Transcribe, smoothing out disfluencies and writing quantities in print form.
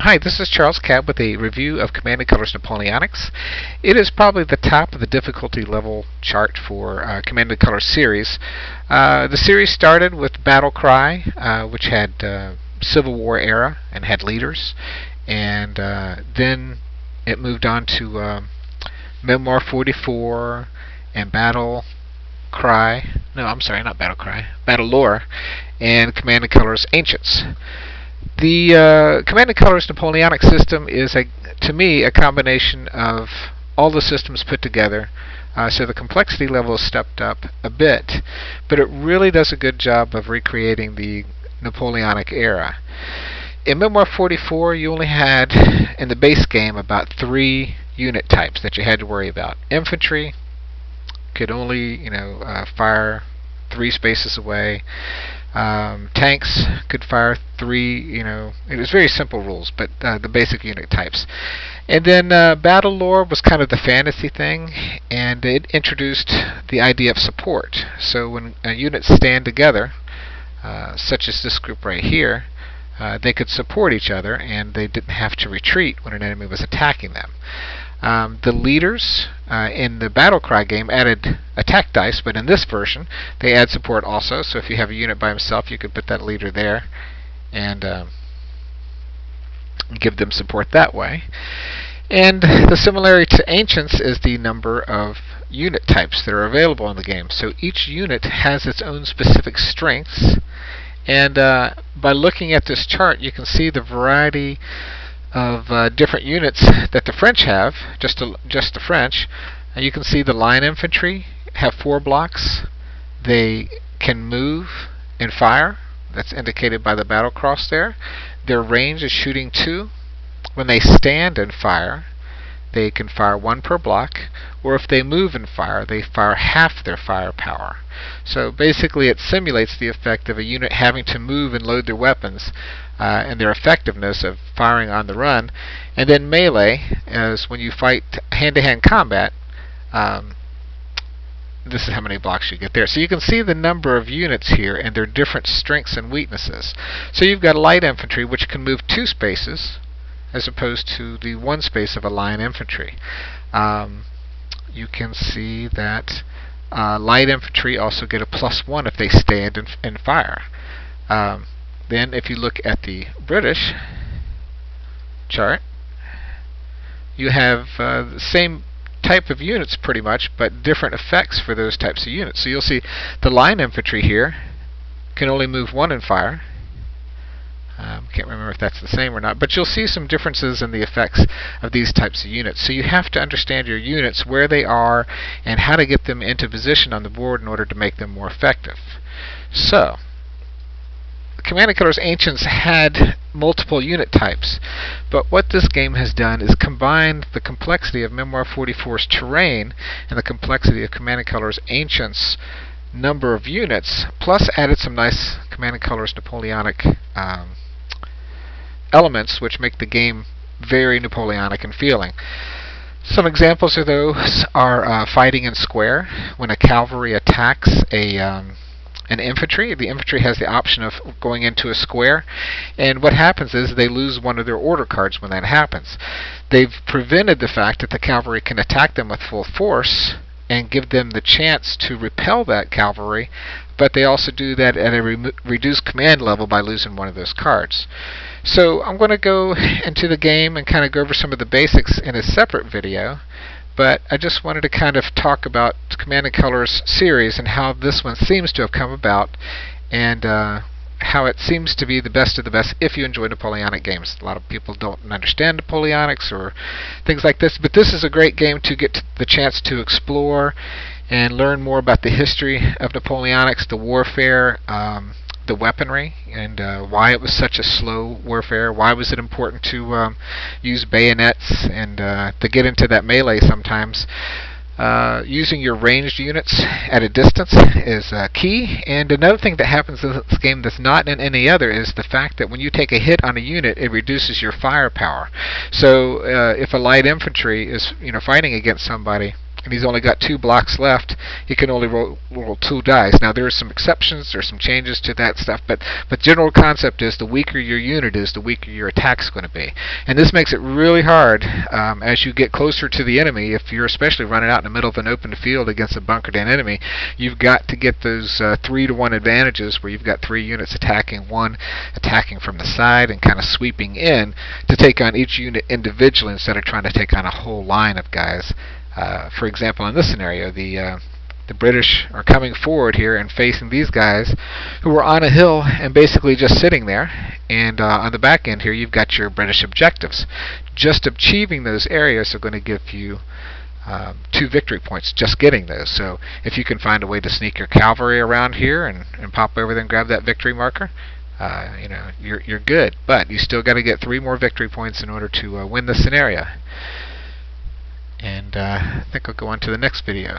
Hi, this is Charles Cab with a review of Command & Colors Napoleonics. It is probably the top of the difficulty level chart for Command & Colors series. The series started with Battle Cry, which had Civil War era and had leaders, and then it moved on to Memoir 44 and Battle Cry. No, I'm sorry, not Battle Cry. Battle Lore and Command & Colors Ancients. The Command & Colors Napoleonic system is, to me, a combination of all the systems put together. So the complexity level is stepped up a bit, but it really does a good job of recreating the Napoleonic era. In Memoir 44, you only had, in the base game, about 3 unit types that you had to worry about. Infantry could only, fire 3 spaces away. Tanks could fire 3, it was very simple rules, but the basic unit types. And then Battle Lore was kind of the fantasy thing, and it introduced the idea of support. So when units stand together, such as this group right here, they could support each other, and they didn't have to retreat when an enemy was attacking them. The leaders in the Battle Cry game added attack dice, but in this version they add support also. So if you have a unit by himself, you could put that leader there and give them support that way. And the similarity to Ancients is the number of unit types that are available in the game. So each unit has its own specific strengths, and by looking at this chart, you can see the variety of different units that the French have, just the French. You can see the line infantry have 4 blocks. They can move and fire. That's indicated by the battle cross there. Their range is shooting 2. When they stand and fire, they can fire 1 per block, or if they move and fire, they fire half their firepower. So basically it simulates the effect of a unit having to move and load their weapons, and their effectiveness of firing on the run. And then melee, as when you fight hand-to-hand combat, this is how many blocks you get there. So you can see the number of units here and their different strengths and weaknesses. So you've got light infantry, which can move 2 spaces, as opposed to the 1 space of a line infantry. You can see that light infantry also get a +1 if they stand and fire. Then if you look at the British chart, you have the same type of units pretty much, but different effects for those types of units. So you'll see the line infantry here can only move 1 and fire. Can't remember if that's the same or not, but you'll see some differences in the effects of these types of units. So you have to understand your units, where they are, and how to get them into position on the board in order to make them more effective. So Command & Colors Ancients had multiple unit types, but what this game has done is combined the complexity of Memoir 44's terrain and the complexity of Command & Colors Ancients' number of units, plus added some nice Command & Colors Napoleonic elements which make the game very Napoleonic in feeling. Some examples of those are fighting in square. When a cavalry attacks an infantry, the infantry has the option of going into a square, and what happens is they lose one of their order cards when that happens. They've prevented the fact that the cavalry can attack them with full force and give them the chance to repel that cavalry, but they also do that at a reduced command level by losing one of those cards. So I'm going to go into the game and kind of go over some of the basics in a separate video, but I just wanted to kind of talk about Command & Colors series and how this one seems to have come about, and how it seems to be the best of the best if you enjoy Napoleonic games. A lot of people don't understand Napoleonics or things like this, but this is a great game to get the chance to explore and learn more about the history of Napoleonics, the warfare, the weaponry, and why it was such a slow warfare. Why was it important to use bayonets and to get into that melee sometimes. Using your ranged units at a distance is key. And another thing that happens in this game that's not in any other is the fact that when you take a hit on a unit, it reduces your firepower. So if a light infantry is fighting against somebody, and he's only got 2 blocks left, he can only roll 2 dice. Now there are some exceptions, there's some changes to that stuff, but general concept is the weaker your unit is, the weaker your attack's going to be. And this makes it really hard as you get closer to the enemy. If you're especially running out in the middle of an open field against a bunkered in enemy, you've got to get those 3-to-1 advantages where you've got 3 units attacking, 1 attacking from the side and kind of sweeping in to take on each unit individually instead of trying to take on a whole line of guys. For example, in this scenario, the British are coming forward here and facing these guys who are on a hill and basically just sitting there. And on the back end here, you've got your British objectives. Just achieving those areas are going to give you 2 victory points, just getting those. So if you can find a way to sneak your cavalry around here and pop over there and grab that victory marker, you're good. But you still got to get 3 more victory points in order to win this scenario. And I think I'll go on to the next video.